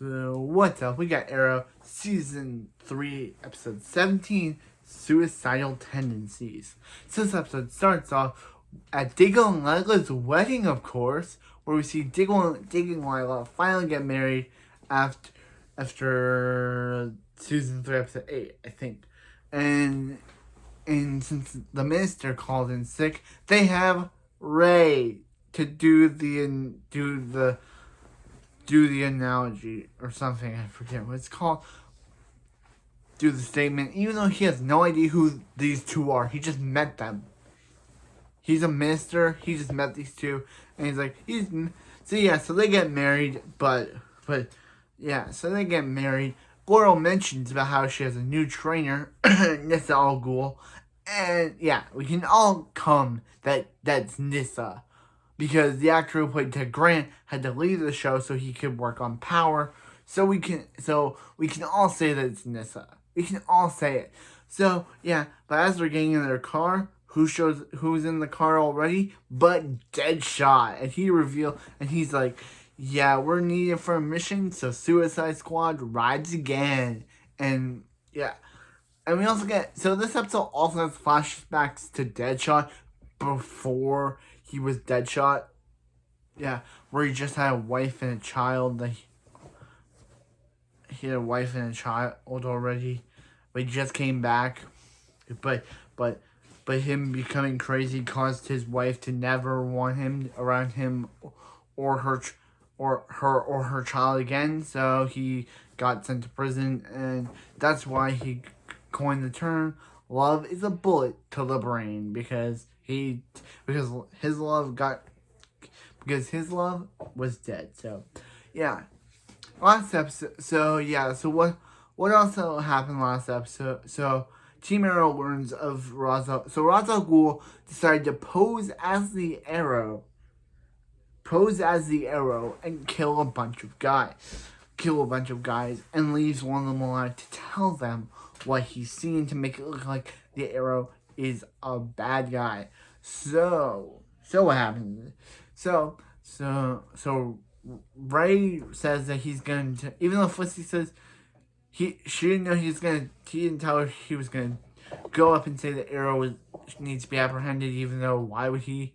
So, what's up? We got Arrow, Season 3, Episode 17, Suicidal Tendencies. So this episode starts off at Diggle and Lyla's wedding, of course, where we see Diggle and Lyla finally get married after Season 3, Episode 8, I think. And since the minister called in sick, they have Ray to do the analogy or something. I forget what it's called. Do the statement, even though he has no idea who these two are. He just met them. He's a minister. He just met these two, and he's like, so they get married, but yeah, so they get married. Laurel mentions about how she has a new trainer, Nissa Al Ghul, and yeah, we can all come that's Nissa. Because the actor who played Ted Grant had to leave the show so he could work on Power. So we can all say that it's Nissa. We can all say it. So yeah, but as they're getting in their car, who's in the car already? But Deadshot. And he's like, yeah, we're needed for a mission, so Suicide Squad rides again. And yeah. And we also this episode also has flashbacks to Deadshot before he was Deadshot. Yeah, where he just had a wife and a child. He had a wife and a child already, but he just came back. But him becoming crazy caused his wife to never want him around him or her child again. So he got sent to prison, and that's why he coined the term "love is a bullet to the brain" because his love was dead. So yeah, last episode. So yeah, so what also happened last episode? So Team Arrow learns of Ra's al Ghul decided to pose as the Arrow, and kill a bunch of guys, and leaves one of them alive to tell them what he's seen to make it look like the Arrow is a bad guy. So what happens? So Ray says that he's going to, even though Felicity says she didn't know he didn't tell her he was going to go up and say the Arrow needs to be apprehended, even though why would he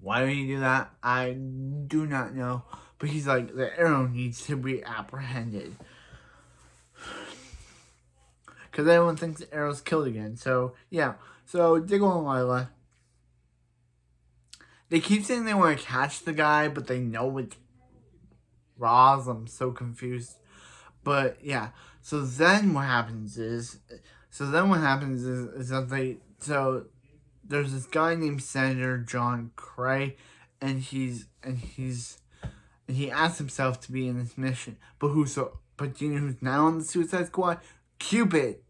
do that? I do not know. But he's like, the Arrow needs to be apprehended. Because everyone thinks the Arrow's killed again. So, yeah. So, Diggle and Lyla, they keep saying they want to catch the guy, but they know it's Roz. I'm so confused. But, yeah. So, then what happens is that there's this guy named Senator John Cray, and he asked himself to be in this mission. But do you know who's now on the Suicide Squad? Cupid.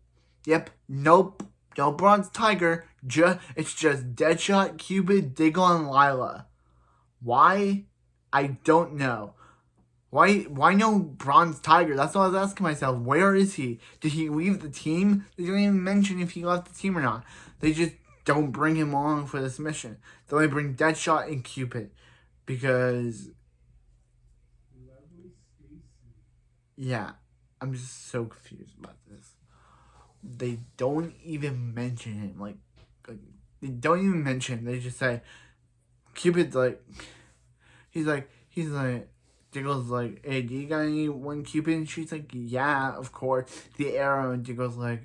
Yep. Nope. No Bronze Tiger. It's just Deadshot, Cupid, Diggle, and Lyla. Why? I don't know. Why no Bronze Tiger? That's what I was asking myself. Where is he? Did he leave the team? They didn't even mention if he left the team or not. They just don't bring him along for this mission. They only bring Deadshot and Cupid. Because yeah, I'm just so confused about this. They don't even mention him. Like they don't even mention him. They just say Cupid's like he's like Diggle's like, hey, do you got any one Cupid? And she's like, yeah, of course. The Arrow, and Diggle's like,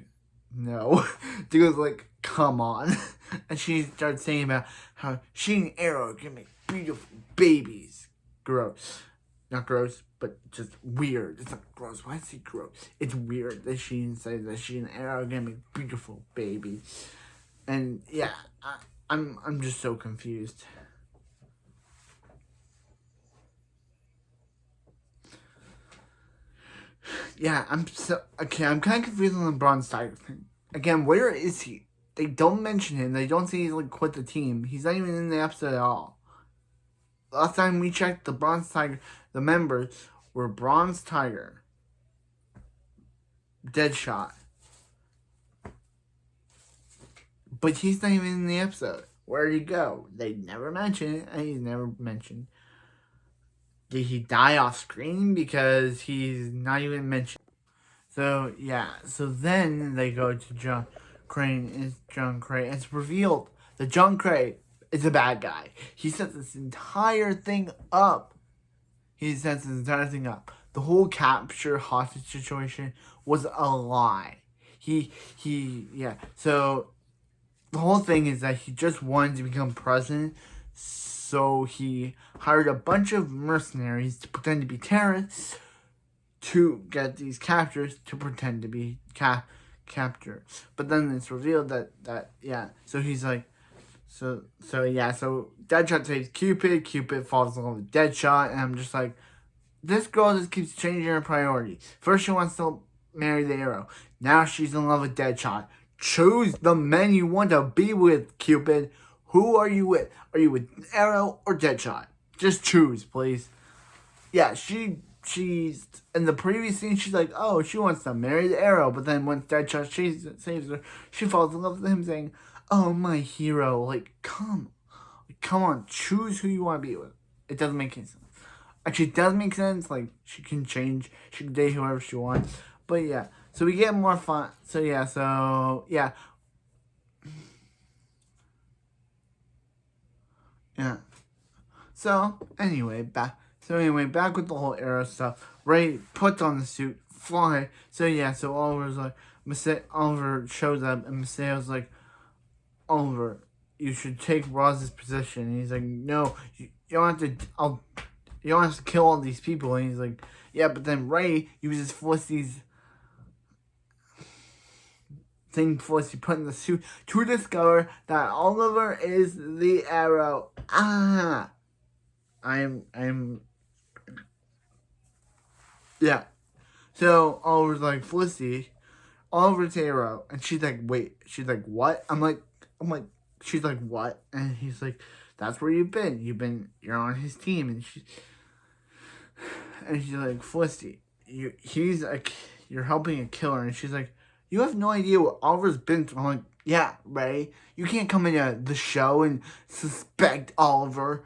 no. Diggle's like, come on. And she starts saying about how she and Arrow can make beautiful babies. Gross. Not gross, but just weird. It's not gross. Why is it gross? It's weird that she says that she and Arrow are gonna make beautiful babies. And yeah, I'm just so confused. Yeah, I'm kind of confused on the Bronze Tiger thing. Again, where is he? They don't mention him. They don't say he's like quit the team. He's not even in the episode at all. Last time we checked, the Bronze Tiger, the members were Bronze Tiger, Deadshot, but he's not even in the episode. Where'd he go? They never mention it, and he's never mentioned. did he die off screen because he's not even mentioned? So yeah, so then they go to John Crane. It's John Crane. It's revealed that John Crane is a bad guy. He sets this entire thing up. The whole capture hostage situation was a lie. Yeah. So the whole thing is that he just wanted to become president. So he hired a bunch of mercenaries to pretend to be terrorists to get these captures to pretend to be capture. But then it's revealed that yeah. So he's like, so Deadshot saves Cupid. Cupid falls in love with Deadshot, and I'm just like, this girl just keeps changing her priorities. First she wants to marry the Arrow. Now she's in love with Deadshot. Choose the men you want to be with, Cupid. Who are you with? Are you with Arrow or Deadshot? Just choose, please. Yeah, she's in the previous scene. She's like, oh, she wants to marry the Arrow, but then once Deadshot saves her, she falls in love with him, saying, "Oh, my hero, like, come on, choose who you want to be with." It doesn't make any sense. Actually, it does make sense. Like, she can change, she can date whoever she wants. But yeah, so we get more fun. So yeah. So anyway, back with the whole Arrow stuff. Ray puts on the suit, fly. So yeah, so Oliver's like, Oliver shows up, and Maceo's like, Oliver, you should take Roz's position. And he's like, no, you don't have to. You don't have to kill all these people. And he's like, yeah, but then Ray uses Felicity's thing Felicity put in the suit to discover that Oliver is the Arrow. Yeah. So Oliver's like, Felicity, Oliver's Arrow, and she's like, wait. She's like, what? I'm like, she's like, what? And he's like, that's where you've been. You're on his team, and she's like, Felicity, you're helping a killer, and she's like, you have no idea what Oliver's been through. I'm like, yeah, Ray, you can't come into the show and suspect Oliver.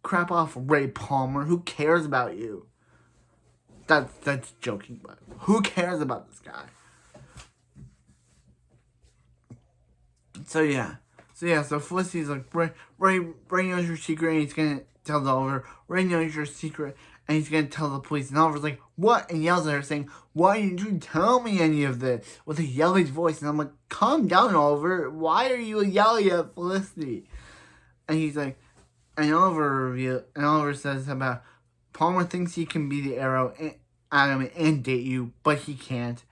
Crap off, Ray Palmer. Who cares about you? That's joking, but who cares about this guy? So Felicity's like, Ray knows your secret, and he's gonna tell Oliver. Ray knows your secret, and he's gonna tell the police. And Oliver's like, what? And yells at her, saying, why didn't you tell me any of this? With a yelling voice. And I'm like, calm down, Oliver. Why are you yelling at Felicity? And he's like, and Oliver says about Palmer thinks he can be the Arrow and date you, but he can't.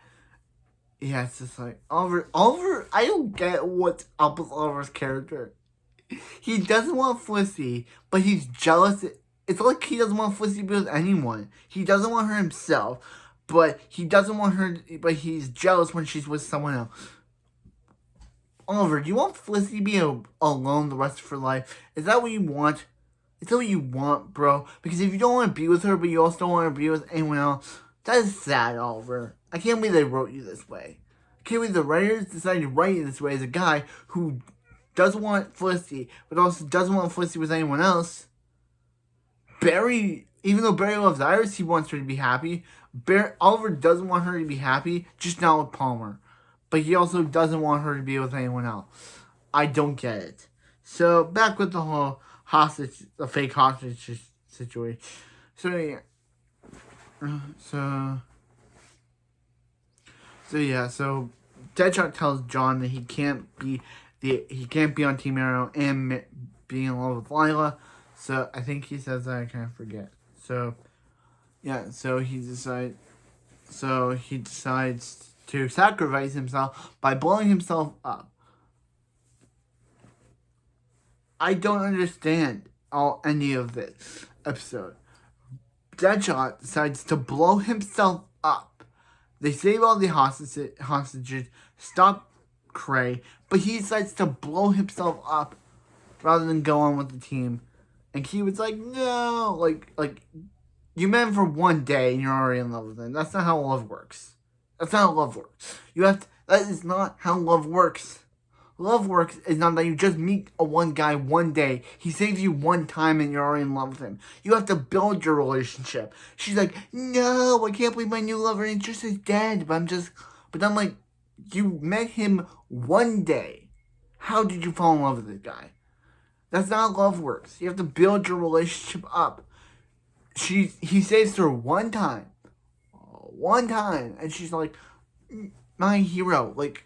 Yeah, it's just like, Oliver, I don't get what's up with Oliver's character. He doesn't want Felicity, but he's jealous. It's like he doesn't want Felicity to be with anyone. He doesn't want her himself, but he's jealous when she's with someone else. Oliver, do you want Felicity to be alone the rest of her life? Is that what you want? Is that what you want, bro? Because if you don't want to be with her, but you also don't want to be with anyone else, that is sad, Oliver. I can't believe they wrote you this way. I can't believe the writers decided to write you this way as a guy who doesn't want Felicity, but also doesn't want Felicity with anyone else. Even though Barry loves Iris, he wants her to be happy. Oliver doesn't want her to be happy, just not with Palmer. But he also doesn't want her to be with anyone else. I don't get it. So, back with the whole fake hostage situation. So, yeah. So Deadshot tells John that he can't be on Team Arrow and be in love with Lyla. So I think he says that, I kind of forget. So yeah, so he decides to sacrifice himself by blowing himself up. I don't understand any of this episode. Deadshot decides to blow himself up. They save all the hostages, stop Cray, but he decides to blow himself up rather than go on with the team. And he was like, no, like you met him for one day and you're already in love with him. That's not how love works. That is not how love works. Love works is not that you just meet a one guy one day. He saves you one time and you're already in love with him. You have to build your relationship. She's like, no, I can't believe my new lover interest is dead. But I'm like, you met him one day. How did you fall in love with this guy? That's not how love works. You have to build your relationship up. He saves her one time, and she's like, my hero. Like,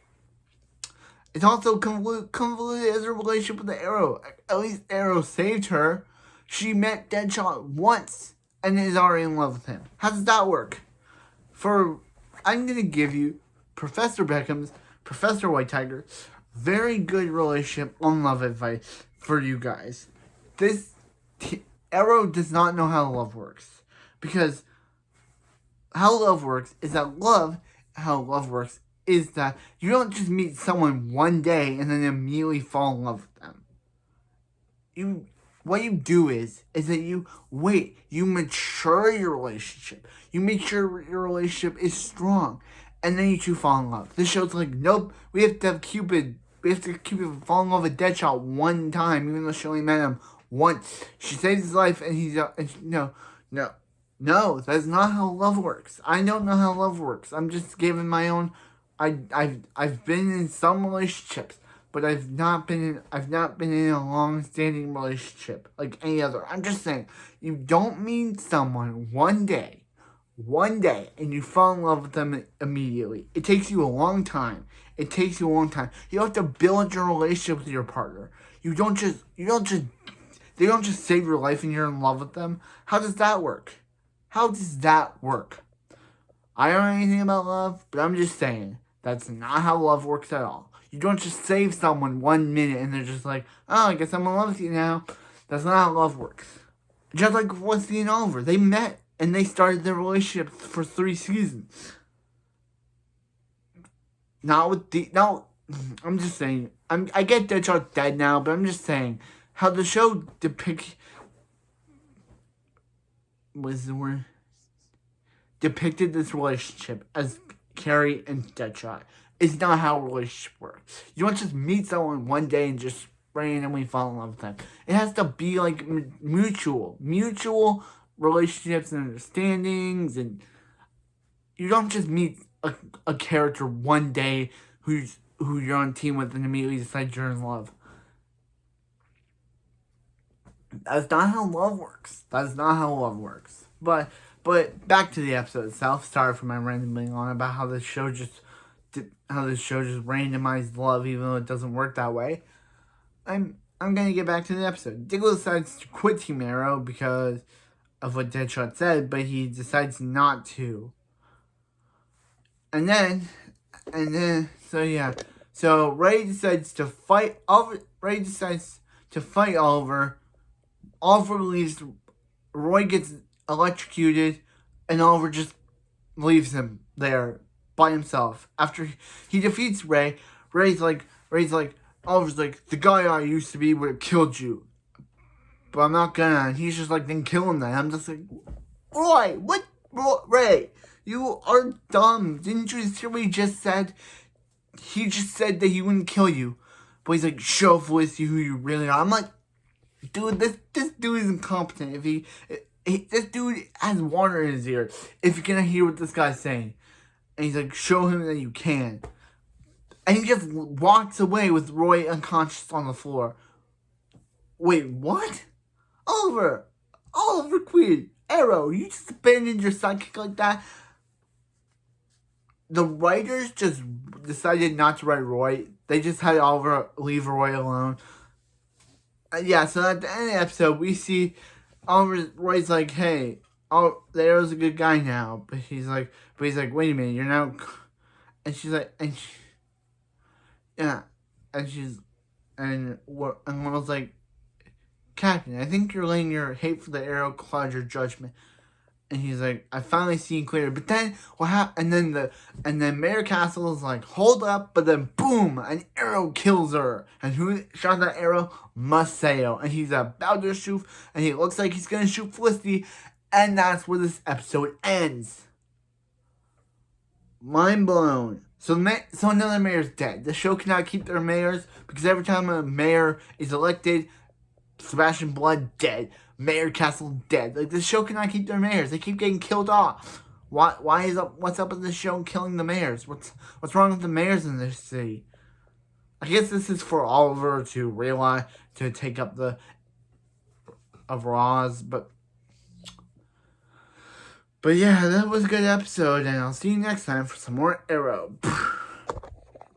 it's also convoluted as a relationship with the Arrow. At least Arrow saved her. She met Deadshot once and is already in love with him. How does that work? I'm gonna give you Professor Beckham's Professor White Tiger very good relationship on love advice for you guys. Arrow does not know how love works, because how love works is that you don't just meet someone one day and then immediately fall in love with them. What you do is that you wait, you mature your relationship, you make sure your relationship is strong, and then you two fall in love. This show's like, nope, we have to have Cupid fall in love with Deadshot one time, even though she only met him once. She saves his life, and he's no, that's not how love works. I don't know how love works. I'm just giving my own. I've been in some relationships, but I've not been in a long-standing relationship like any other. I'm just saying, you don't meet someone one day, and you fall in love with them immediately. It takes you a long time. You have to build your relationship with your partner. They don't just save your life and you're in love with them. How does that work? I don't know anything about love, but I'm just saying, that's not how love works at all. You don't just save someone 1 minute and they're just like, oh, I guess I'm in love with you now. That's not how love works. Just like Felicity and Oliver, they met and they started their relationship for 3 seasons. I'm just saying, I get Deadshot's dead now, but I'm just saying, how the show depicted this relationship as Carrie and Deadshot is not how a relationship works. You don't just meet someone one day and just randomly fall in love with them. It has to be like mutual relationships and understandings, and you don't just meet a character one day who you're on team with and immediately decide you're in love. That's not how love works. But back to the episode itself. Sorry for my rambling on about how this show just randomized love, even though it doesn't work that way. I'm gonna get back to the episode. Diggle decides to quit Team Arrow because of what Deadshot said, but he decides not to. And then, so Ray decides to fight Oliver. Oliver leaves. Roy gets electrocuted, and Oliver just leaves him there by himself. After he defeats Ray, Oliver's like, the guy I used to be would have killed you, but I'm not gonna. And he's just like, then kill him then. I'm just like, Roy, what? Ray, you are dumb. Didn't you hear what he just said? He just said that he wouldn't kill you, but he's like, show Felicity who you really are. I'm like, dude, this dude is incompetent. This dude has water in his ear. If you're gonna hear what this guy's saying, and he's like, show him that you can. And he just walks away with Roy unconscious on the floor. Wait, what? Oliver Queen, Arrow, you just abandoned your sidekick like that? The writers just decided not to write Roy. They just had Oliver leave Roy alone. Yeah, so at the end of the episode, we see Roy's like, hey, the Arrow's a good guy now. But he's like, wait a minute, you're now... And she's like, and Laurel's like, Captain, I think you're letting your hate for the Arrow cloud your judgment. And he's like, I finally seen clear. But then what happened? And then Mayor Castle is like, hold up. But then boom, an arrow kills her. And who shot that arrow? Maseo. And he's about to shoot. And he looks like he's gonna shoot Felicity. And that's where this episode ends. Mind blown. So another mayor's dead. The show cannot keep their mayors because every time a mayor is elected, Sebastian Blood dead, Mayor Castle dead. Like, the show cannot keep their mayors. They keep getting killed off. What's up with this show killing the mayors? What's wrong with the mayors in this city? I guess this is for Oliver to realize, to take up the of Roz, but yeah, that was a good episode, and I'll see you next time for some more Arrow.